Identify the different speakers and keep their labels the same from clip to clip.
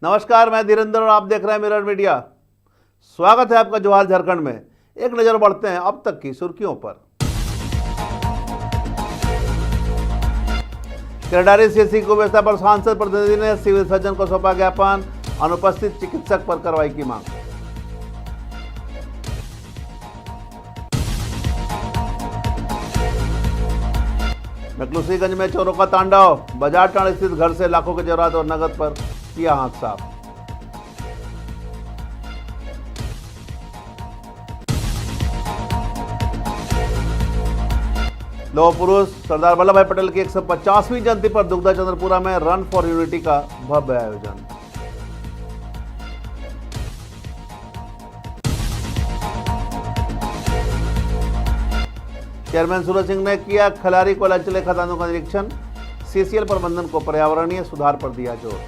Speaker 1: नमस्कार, मैं धीरेन्द्र और आप देख रहे हैं मिरर मीडिया। स्वागत है आपका जोहार झारखंड में। एक नजर बढ़ते हैं अब तक की सुर्खियों पर। केरेडारी सीएससी को व्यवस्था पर सांसद प्रतिनिधि ने सिविल सर्जन को सौंपा ज्ञापन, अनुपस्थित चिकित्सक पर कार्रवाई की मांग। मैक्लूसीगंज में चोरों का तांडव, बाजार टांड स्थित घर से लाखों के जेवरात और नगद पर किया हाथ साफ। लौह पुरुष सरदार वल्लभ भाई पटेल की 150वीं जयंती पर दुग्धा चंद्रपुरा में रन फॉर यूनिटी का भव्य आयोजन। चेयरमैन सूरज सिंह ने किया खलारी कोयलांचले खदानों का निरीक्षण, सीसीएल प्रबंधन को पर्यावरणीय सुधार पर दिया जोर।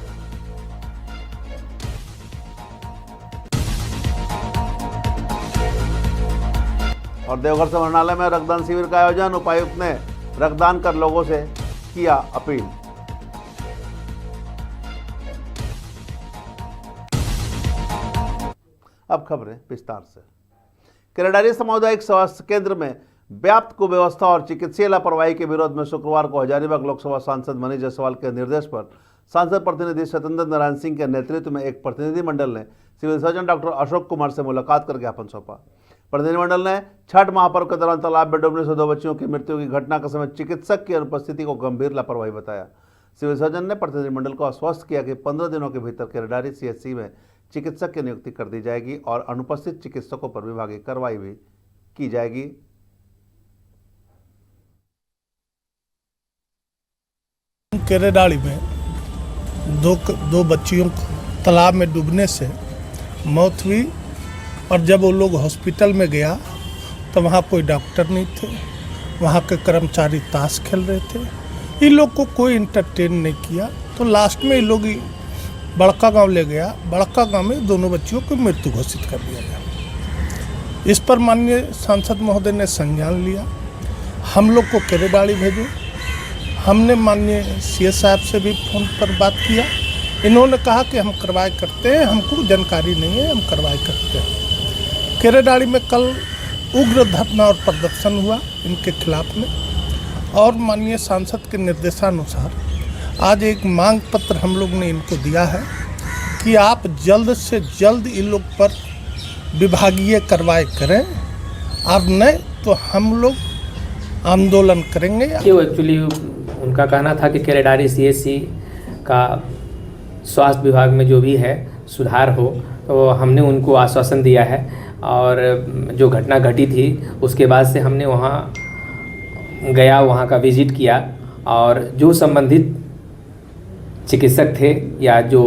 Speaker 1: और देवघर समाहरणालय में रक्तदान शिविर का आयोजन, उपायुक्त ने रक्तदान कर लोगों से किया अपील। अब खबरें विस्तार से। केरेडारी सामुदायिक स्वास्थ्य केंद्र में व्याप्त कुव्यवस्था और चिकित्सीय लापरवाही के विरोध में शुक्रवार को हजारीबाग लोकसभा सांसद मनीष जायसवाल के निर्देश पर सांसद प्रतिनिधि सत्येंद्र नारायण सिंह के नेतृत्व में एक प्रतिनिधिमंडल ने civil surgeon doctor Ashok Kumar से मुलाकात कर ज्ञापन सौंपा। प्रतिनिधिमंडल ने छठ महापर्व के दौरान तालाब में डूबने से 2 बच्चियों की मृत्यु की घटना के समय चिकित्सक की अनुपस्थिति को गंभीर लापरवाही बताया। सिविल सर्जन ने प्रतिनिधिमंडल को आश्वस्त किया कि 15 दिनों के भीतर केरेडारी सीएचसी में चिकित्सक की नियुक्ति कर दी जाएगी और अनुपस्थित चिकित्सकों पर विभागीय कार्रवाई भी की जाएगी।
Speaker 2: केरेडारी में दो बच्चियों को तालाब में डूबने से मौत हुई और जब वो लोग हॉस्पिटल में गया तो वहाँ कोई डॉक्टर नहीं थे, वहाँ के कर्मचारी ताश खेल रहे थे। इन लोग को कोई इंटरटेन नहीं किया तो लास्ट में इन लोग बड़का गांव ले गया। बड़का गांव में दोनों बच्चियों को मृत्यु घोषित कर दिया गया। इस पर माननीय सांसद महोदय ने संज्ञान लिया, हम लोग को केरेडारी भेजे। हमने माननीय सीएस साहब से भी फोन पर बात किया, इन्होंने कहा कि हम कार्रवाई करते हैं, हमको जानकारी नहीं है, हम कार्रवाई करते हैं। केरेडारी में कल उग्र धरना और प्रदर्शन हुआ इनके खिलाफ में और माननीय सांसद के निर्देशानुसार आज एक मांग पत्र हम लोग ने इनको दिया है कि आप जल्द से जल्द इन लोग पर विभागीय कार्रवाई करें और नहीं तो हम लोग आंदोलन करेंगे।
Speaker 3: एक्चुअली उनका कहना था कि केरेडारी सीएचसी का स्वास्थ्य विभाग में जो भी है सुधार हो, तो हमने उनको आश्वासन दिया है और जो घटना घटी थी उसके बाद से हमने वहाँ गया, वहाँ का विजिट किया और जो संबंधित चिकित्सक थे या जो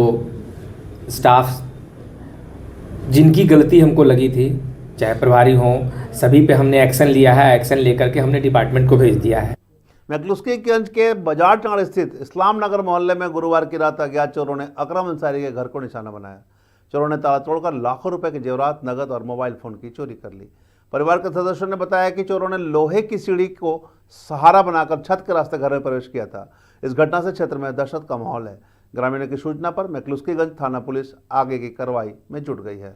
Speaker 3: स्टाफ जिनकी गलती हमको लगी थी, चाहे प्रभारी हों, सभी पे हमने एक्शन लिया है। एक्शन लेकर के हमने डिपार्टमेंट को भेज दिया है।
Speaker 1: मैक्लूसीगंज के बाजार टांड स्थित इस्लाम नगर मोहल्ले में गुरुवार की रात अज्ञात चोरों ने अकरम अंसारी के घर को निशाना बनाया। चोरों ने ताला तोड़कर लाखों रुपए के जेवरात, नगद और मोबाइल फोन की चोरी कर ली। परिवार के सदस्यों ने बताया कि चोरों ने लोहे की सीढ़ी को सहारा बनाकर छत के रास्ते घर में प्रवेश किया था। इस घटना से क्षेत्र में दहशत का माहौल है। ग्रामीणों की सूचना पर मैक्लूसीगंज थाना पुलिस आगे की कार्रवाई में जुट गई है।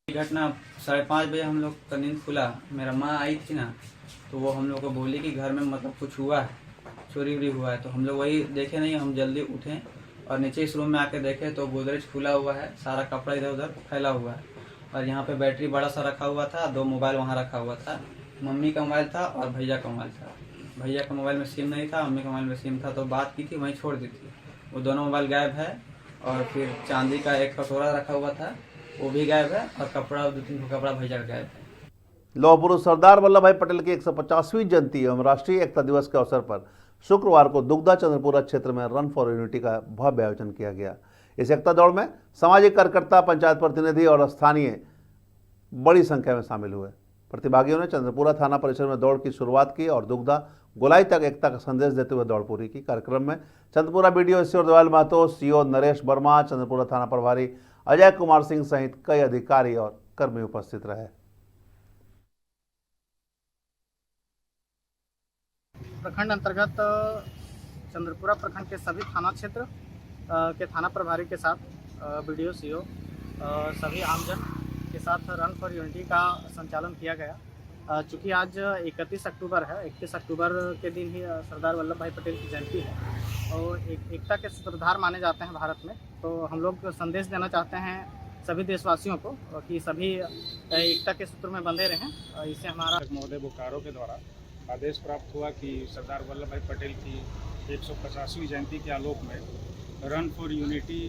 Speaker 4: घटना 5:30 बजे हम लोग का नींद खुला, मेरा माँ आई थी ना, तो वो हम लोग को बोली कि घर में मतलब कुछ हुआ है, चोरी वोरी हुआ है। तो हम लोग वही देखे नहीं, हम जल्दी उठे और नीचे इस रूम में आके देखे तो गोदरेज खुला हुआ है, सारा कपड़ा इधर उधर फैला हुआ है और यहाँ पे बैटरी बड़ा सा रखा हुआ था, 2 मोबाइल वहाँ रखा हुआ था। मम्मी का मोबाइल था और भैया का मोबाइल था। भैया का मोबाइल में सिम नहीं था, मम्मी का मोबाइल में सिम था, तो बात की थी वहीं छोड़ दी थी। वो दोनों मोबाइल गायब है और फिर चांदी का एक कटोरा रखा हुआ था, वो भी गायब है और कपड़ा 2-3 कपड़ा भैया का गायब है।
Speaker 1: लौह पुरुष सरदार वल्लभ भाई पटेल की 150वीं जयंती एवं राष्ट्रीय एकता दिवस के अवसर पर शुक्रवार को दुग्धा चंद्रपुरा क्षेत्र में रन फॉर यूनिटी का भव्य आयोजन किया गया। इस एकता दौड़ में सामाजिक कार्यकर्ता, पंचायत प्रतिनिधि और स्थानीय बड़ी संख्या में शामिल हुए। प्रतिभागियों ने चंद्रपुरा थाना परिसर में दौड़ की शुरुआत की और दुग्धा गोलाई तक एकता का संदेश देते हुए दौड़ पूरी की। कार्यक्रम में चंद्रपुरा बीडीओ ईश्वर दयाल महतो, सीओ नरेश वर्मा, चंद्रपुरा थाना प्रभारी अजय कुमार सिंह सहित कई अधिकारी और कर्मी उपस्थित रहे।
Speaker 5: प्रखंड अंतर्गत चंद्रपुरा प्रखंड के सभी थाना क्षेत्र के थाना प्रभारी के साथ BDO CO सभी आमजन के साथ रन फॉर यूनिटी का संचालन किया गया। चूँकि आज 31 अक्टूबर है, 31 अक्टूबर के दिन ही सरदार वल्लभ भाई पटेल की जयंती है और एकता के सूत्रधार माने जाते हैं भारत में। तो हम लोग संदेश देना चाहते हैं सभी देशवासियों को कि सभी एकता के सूत्र में बंधे रहें। इससे हमारा
Speaker 6: महोदय बोकारो के द्वारा आदेश प्राप्त हुआ कि सरदार वल्लभ भाई पटेल की 150वीं जयंती के आलोक में रन फॉर यूनिटी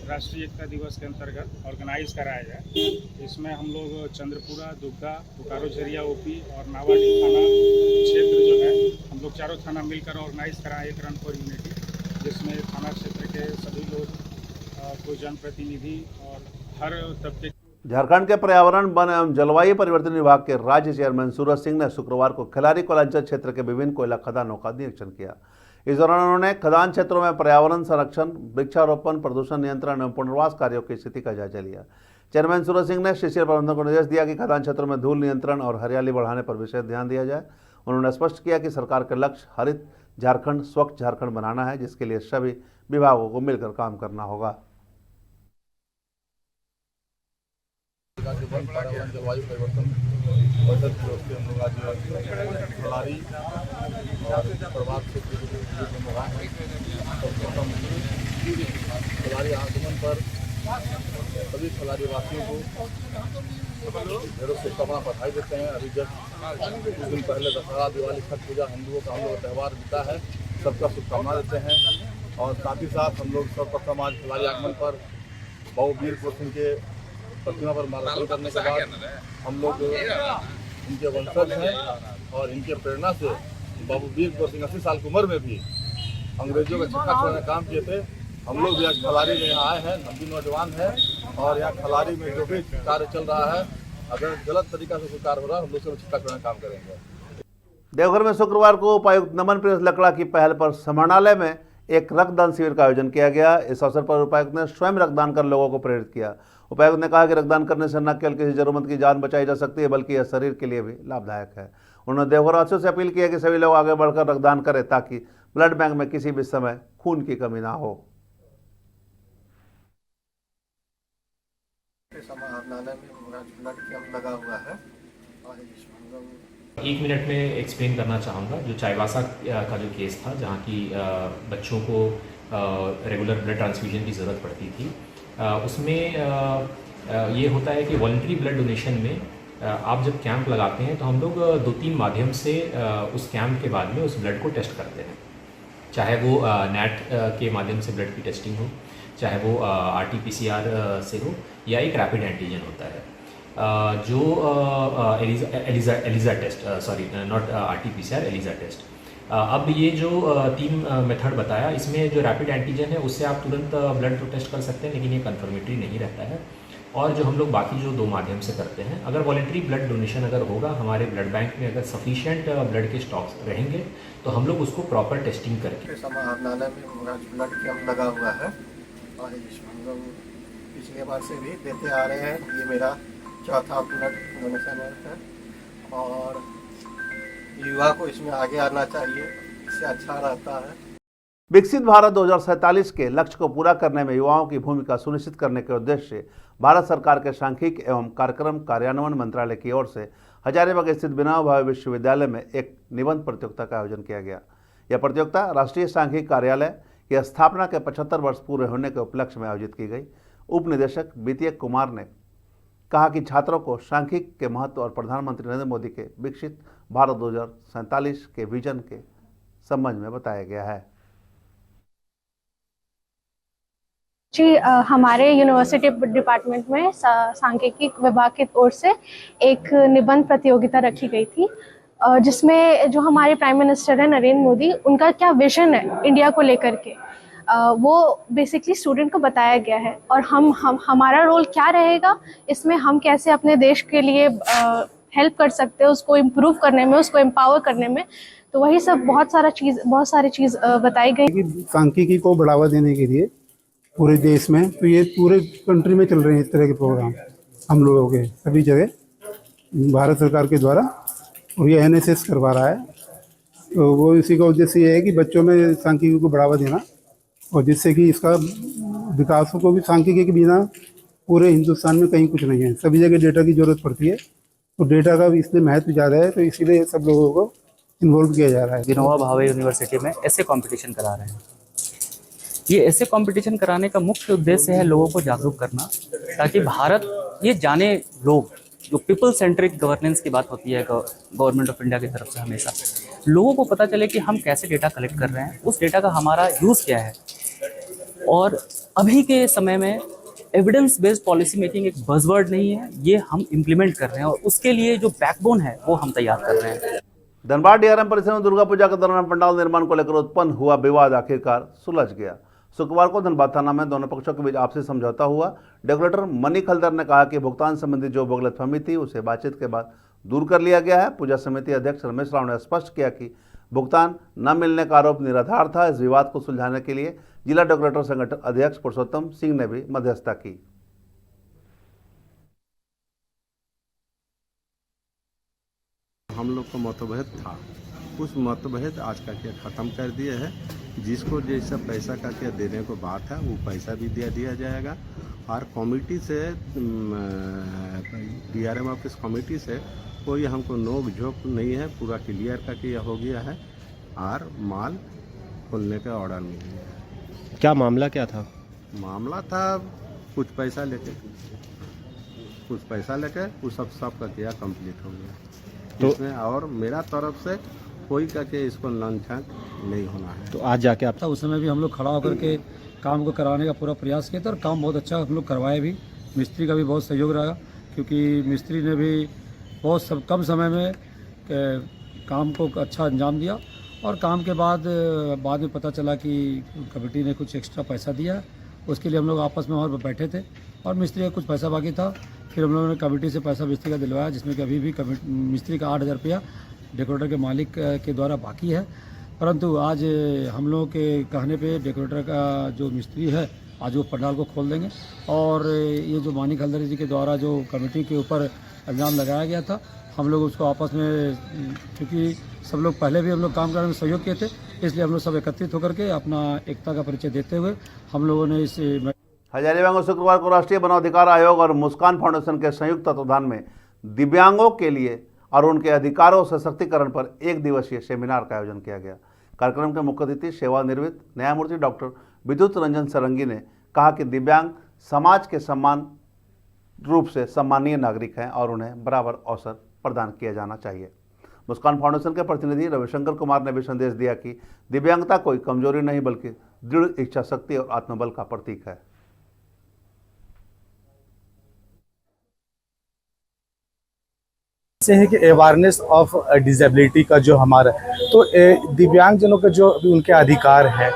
Speaker 6: राष्ट्रीय एकता दिवस के अंतर्गत ऑर्गेनाइज कराया जाए। इसमें हम लोग चंद्रपुरा, दुग्गा, बोकारो, झरिया OP और नावाडी थाना क्षेत्र जो है, हम लोग चारों थाना मिलकर ऑर्गेनाइज कराएं एक रन फॉर यूनिटी, जिसमें थाना क्षेत्र के सभी लोग कोई जनप्रतिनिधि और हर तबके।
Speaker 1: झारखंड के पर्यावरण, वन एवं जलवायु परिवर्तन विभाग के राज्य चेयरमैन सूरज सिंह ने शुक्रवार को खिलारी कोयलांचल क्षेत्र के विभिन्न कोयला खदानों का निरीक्षण किया। इस दौरान उन्होंने खदान क्षेत्रों में पर्यावरण संरक्षण, वृक्षारोपण, प्रदूषण नियंत्रण एवं पुनर्वास कार्यों की स्थिति का जायजा लिया। चेयरमैन सूरज सिंह ने CCL प्रबंधन को निर्देश दिया कि खदान क्षेत्रों में धूल नियंत्रण और हरियाली बढ़ाने पर विशेष ध्यान दिया जाए। उन्होंने स्पष्ट किया कि सरकार का लक्ष्य हरित झारखंड, स्वच्छ झारखंड बनाना है, जिसके लिए सभी विभागों को मिलकर काम करना होगा।
Speaker 7: जलवायु परिवर्तन हम लोग आज खिलाड़ी और प्रभाव क्षेत्र खिलाड़ी आगमन पर सभी खिलाड़ी वासियों को ढेरों से शुभकामना बधाई देते हैं। अभी जब कुछ दिन पहले दशहरा, दिवाली, छठ पूजा हिंदुओं का हम लोग त्यौहार बीता है, सबका शुभकामना देते हैं। और साथ ही साथ हम लोग सर्वप्रथम आज खिलाड़ी आगमन पर बाबू वीर कुंवर सिंह के प्रतिमा पर माल्यार्पण करने के बाद हम लोग इनके वंशज हैं और इनके प्रेरणा से बाबू वीर कुंवर सिंह 80 साल की उम्र में भी अंग्रेजों का छक्का छोड़ने का काम किए थे। हम लोग यहाँ खिलाड़ी में यहाँ आए हैं, हम भी नौजवान हैं और यहाँ खिलाड़ी में जो भी कार्य चल रहा है, अगर गलत तरीका से कार्य हो रहा है, हम लोग सब छक्का छोड़ने का काम करेंगे।
Speaker 1: देवघर में शुक्रवार को उपायुक्त नमन प्रिंस लकड़ा की पहल पर समाहरणालय में एक रक्तदान शिविर का आयोजन किया गया। इस अवसर पर उपायुक्त ने स्वयं रक्तदान कर लोगों को प्रेरित किया। उपायुक्त ने कहा कि रक्तदान करने से न केवल किसी जरूरतमंद की जान बचाई जा सकती है, बल्कि यह शरीर के लिए भी लाभदायक है। उन्होंने देवघरवासियों से अपील की है कि सभी लोग आगे बढ़कर रक्तदान करें ताकि ब्लड बैंक में किसी भी समय खून की कमी ना हो।
Speaker 7: समाहरणालय में ब्लड कैंप लगा हुआ है और
Speaker 3: 1 मिनट में एक्सप्लेन करना चाहूँगा। जो चाईबासा का जो केस था, जहाँ की बच्चों को रेगुलर ब्लड ट्रांसफ्यूजन की ज़रूरत पड़ती थी, उसमें ये होता है कि वॉलंटरी ब्लड डोनेशन में आप जब कैंप लगाते हैं तो हम लोग 2-3 माध्यम से उस कैंप के बाद में उस ब्लड को टेस्ट करते हैं। चाहे वो NAT के माध्यम से ब्लड की टेस्टिंग हो, चाहे वो RT-PCR से हो, या एक रैपिड एंटीजन होता है जो ELISA test, sorry not RT-PCR, ELISA test. अब ये जो 3 मेथड बताया, इसमें जो रैपिड एंटीजन है उससे आप तुरंत ब्लड तो टेस्ट कर सकते हैं, लेकिन ये कन्फर्मेटरी नहीं रहता है। और जो हम लोग बाकी जो 2 माध्यम से करते हैं, अगर वॉलंटरी ब्लड डोनेशन अगर होगा, हमारे ब्लड बैंक में अगर सफिशिएंट ब्लड के स्टॉक्स रहेंगे तो हम लोग उसको प्रॉपर टेस्टिंग करके।
Speaker 7: समाहरणालय में ब्लड कैंप लगा हुआ है और हम लोग पिछले बार से भी देते आ रहे हैं। ये मेरा चौथा ब्लड डोनेशन है और युवा को इसमें आगे आना चाहिए, इससे अच्छा रहता है।
Speaker 1: विकसित भारत 2047 के लक्ष्य को पूरा करने में युवाओं की भूमिका सुनिश्चित करने के उद्देश्य से भारत सरकार के सांख्यिकी एवं कार्यक्रम कार्यान्वयन मंत्रालय की ओर से हजारीबाग स्थित विनोबा भावे विश्वविद्यालय में एक निबंध प्रतियोगिता का आयोजन किया गया। यह प्रतियोगिता राष्ट्रीय सांख्यिकी कार्यालय की स्थापना के 75 वर्ष पूरे होने के उपलक्ष्य में आयोजित की गई। उप निदेशक बीतीएक कुमार ने कहा कि छात्रों को सांख्यिकी के महत्व और प्रधानमंत्री नरेंद्र मोदी के विकसित भारत 2047 के विजन के संबंध में बताया गया है।
Speaker 8: जी, हमारे यूनिवर्सिटी डिपार्टमेंट में सांख्यिकी विभाग की ओर से एक निबंध प्रतियोगिता रखी गई थी, जिसमें जो हमारे प्राइम मिनिस्टर हैं नरेंद्र मोदी, उनका क्या विजन है इंडिया को लेकर के, वो बेसिकली स्टूडेंट को बताया गया है। और हमारा रोल क्या रहेगा इसमें, हम कैसे अपने देश के लिए हेल्प कर सकते हैं, उसको इम्प्रूव करने में, उसको एम्पावर करने में। तो वही सब बहुत सारी चीज़ बताई गई।
Speaker 9: सांख्यिकी को बढ़ावा देने के लिए पूरे देश में, तो ये पूरे कंट्री में चल रहे हैं इस तरह के प्रोग्राम हम लोगों के सभी जगह भारत सरकार के द्वारा, और ये NSS करवा रहा है। तो वो इसी का उद्देश्य ये है कि बच्चों में सांख्यिकी को बढ़ावा देना और जिससे कि इसका विकास को भी सांख्यिकी के बिना पूरे हिंदुस्तान में कहीं कुछ नहीं है। सभी जगह डेटा की ज़रूरत पड़ती है, तो डेटा का भी इसलिए महत्व ज़्यादा है, तो इसीलिए सब लोगों को इन्वॉल्व किया जा रहा है।
Speaker 10: विनोबा भावे यूनिवर्सिटी में ऐसे कंपटीशन करा रहे हैं। ये ऐसे कंपटीशन कराने का मुख्य उद्देश्य है लोगों को जागरूक करना, ताकि भारत ये जाने, लोग जो पीपल सेंट्रिक गवर्नेंस की बात होती है गवर्नमेंट ऑफ इंडिया की तरफ से, हमेशा लोगों को पता चले कि हम कैसे डेटा कलेक्ट कर रहे हैं, उस डेटा का हमारा यूज़ क्या है। और अभी के समय में एविडेंस बेस्ड पॉलिसी मेकिंग एक बज़वर्ड नहीं है, ये हम इम्प्लीमेंट कर रहे हैं और उसके लिए जो बैकबोन है वो हम तैयार कर रहे हैं।
Speaker 1: धनबाद डीआरएम परिसर में दुर्गा पूजा के दौरान पंडाल निर्माण को लेकर उत्पन्न हुआ विवाद आखिरकार सुलझ गया। शुक्रवार को धनबाद थाना में दोनों पक्षों के बीच आपसी समझौता हुआ। डेकोरेटर मनी खलदर ने कहा कि भुगतान संबंधी जो गलतफहमी थी उसे बातचीत के बाद दूर कर लिया गया है। पूजा समिति अध्यक्ष रमेश राव ने स्पष्ट किया कि भुगतान न मिलने का आरोप निराधार था। इस विवाद को सुलझाने के लिए जिला डेकोरेटर संगठन अध्यक्ष पुरुषोत्तम सिंह ने भी मध्यस्थता की।
Speaker 11: हम लोग का मतभेद था, उस मतभेद आज का क्या ख़त्म कर दिए है। जिसको जैसा पैसा का क्या देने को बात है वो पैसा भी दिया जाएगा। और कमेटी से डीआरएम ऑफिस कमेटी से कोई हमको नोक झोंक नहीं है, पूरा क्लियर का किया हो गया है और माल खोलने का ऑर्डर मिल गया है।
Speaker 12: क्या मामला क्या था?
Speaker 11: मामला था कुछ पैसा लेके वो सब का किया कंप्लीट हो गया तो इसमें, और मेरा तरफ से कोई का के इसको लंघन नहीं होना है।
Speaker 12: तो आज जाके आप
Speaker 13: उस समय भी हम लोग खड़ा होकर के काम को कराने का पूरा प्रयास किया था और काम बहुत अच्छा हम लोग करवाए भी। मिस्त्री का भी बहुत सहयोग रहा, क्योंकि मिस्त्री ने भी बहुत कम समय में काम को अच्छा अंजाम दिया। और काम के बाद में पता चला कि कमेटी ने कुछ एक्स्ट्रा पैसा दिया, उसके लिए हम लोग आपस में और बैठे थे और मिस्त्री का कुछ पैसा बाकी था। फिर हम लोगों ने कमेटी से पैसा मिस्त्री का दिलवाया, जिसमें कि अभी भी मिस्त्री का 8,000 रुपया डेकोरेटर के मालिक के द्वारा बाकी है। परंतु आज हम लोगों के कहने पे डेकोरेटर का जो मिस्त्री है आज वो पंडाल को खोल देंगे। और ये जो मानिक हल्दर जी के द्वारा जो कमेटी के ऊपर इल्ज़ाम लगाया गया था, हम लोग उसको आपस में, क्योंकि सब लोग पहले भी हम लोग काम करने में सहयोग किए थे, इसलिए हम लोग सब एकत्रित होकर के अपना एकता का परिचय देते हुए हम लोगों ने इस
Speaker 1: हजारीबाग में शुक्रवार को राष्ट्रीय वनाधिकार आयोग और मुस्कान फाउंडेशन के संयुक्त तत्वाधान में दिव्यांगों के लिए और उनके अधिकारों सशक्तिकरण पर 1 दिवसीय सेमिनार का आयोजन किया गया। कार्यक्रम के मुख्य अतिथि सेवानिवृत्त न्यायमूर्ति डॉक्टर विद्युत रंजन सरंगी ने कहा कि दिव्यांग समाज के समान रूप से सम्मानीय नागरिक हैं और उन्हें बराबर अवसर प्रदान किया जाना चाहिए। मुस्कान फाउंडेशन के प्रतिनिधि रविशंकर कुमार ने भी संदेश दिया कि दिव्यांगता कोई कमजोरी नहीं बल्कि दृढ़ इच्छा शक्ति और आत्मबल का प्रतीक है।
Speaker 14: से है कि अवेयरनेस ऑफ डिसेबिलिटी का जो हमारा, तो दिव्यांगजनों के जो उनके अधिकार हैं,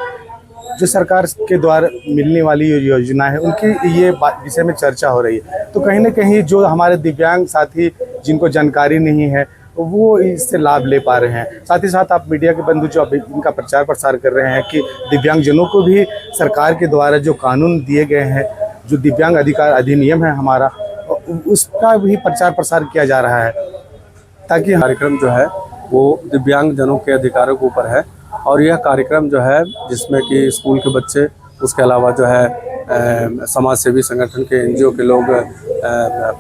Speaker 14: जो सरकार के द्वारा मिलने वाली योजना है, उनकी ये विषय में चर्चा हो रही है। तो कहीं ना कहीं जो हमारे दिव्यांग साथी जिनको जानकारी नहीं है वो इससे लाभ ले पा रहे हैं। साथ ही साथ आप मीडिया के बंधु जो अभी इनका प्रचार प्रसार कर रहे हैं कि दिव्यांगजनों को भी सरकार के द्वारा जो कानून दिए गए हैं, जो दिव्यांग अधिकार अधिनियम है हमारा, उसका भी प्रचार प्रसार किया जा रहा है, ताकि कार्यक्रम जो है वो दिव्यांगजनों के अधिकारों के ऊपर है। और यह कार्यक्रम जो है जिसमें कि स्कूल के बच्चे, उसके अलावा जो है समाज सेवी संगठन के एनजीओ के लोग,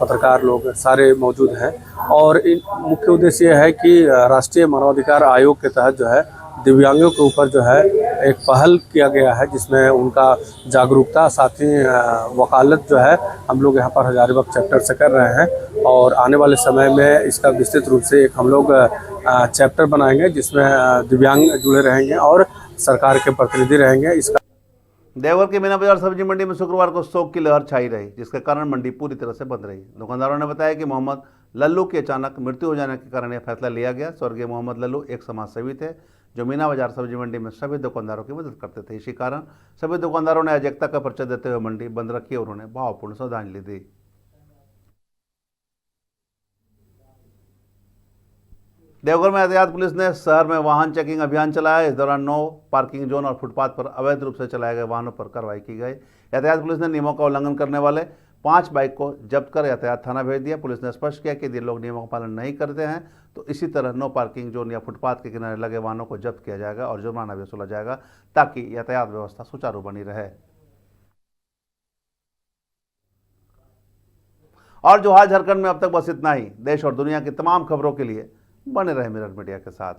Speaker 14: पत्रकार लोग सारे मौजूद हैं। और मुख्य उद्देश्य यह है कि राष्ट्रीय मानवाधिकार आयोग के तहत जो है दिव्यांगों के ऊपर जो है एक पहल किया गया है, जिसमें उनका जागरूकता साथ ही वकालत जो है हम लोग यहाँ पर हजारीबाग चैप्टर से कर रहे हैं। और आने वाले समय में इसका विस्तृत रूप से एक हम लोग चैप्टर बनाएंगे जिसमें दिव्यांग जुड़े रहेंगे और सरकार के प्रतिनिधि रहेंगे। इसका
Speaker 1: देवघर के मीना बाजार सब्जी मंडी में शुक्रवार को शोक की लहर छाई रही, जिसके कारण मंडी पूरी तरह से बंद रही। दुकानदारों ने बताया कि मोहम्मद लल्लू की अचानक मृत्यु हो जाने के कारण यह फैसला लिया गया। स्वर्गीय मोहम्मद लल्लू एक समाजसेवी थे जो मीना बाजार सब्जी मंडी में सभी दुकानदारों की मदद करते थे। इसी कारण सभी दुकानदारों ने अजगता का परिचय देते हुए मंडी बंद रखी और उन्हें भावपूर्ण श्रद्धांजलि दी। देवघर में एहतियात पुलिस ने शहर में वाहन चेकिंग अभियान चलाया। इस दौरान 9 पार्किंग जोन और फुटपाथ पर अवैध रूप से चलाए गए वाहनों पर कार्रवाई की गई। एहतियात पुलिस ने नियमों का उल्लंघन करने वाले 5 बाइक को जब्त कर यातायात थाना भेज दिया। पुलिस ने स्पष्ट किया कि यदि लोग नियमों का पालन नहीं करते हैं तो इसी तरह नो पार्किंग जोन या फुटपाथ के किनारे लगे वाहनों को जब्त किया जाएगा और जुर्माना भी वसूला जाएगा ताकि यातायात व्यवस्था सुचारू बनी रहे। और जो हाल झारखंड में अब तक बस इतना ही। देश और दुनिया की तमाम खबरों के लिए बने रहे मिरर मीडिया के साथ।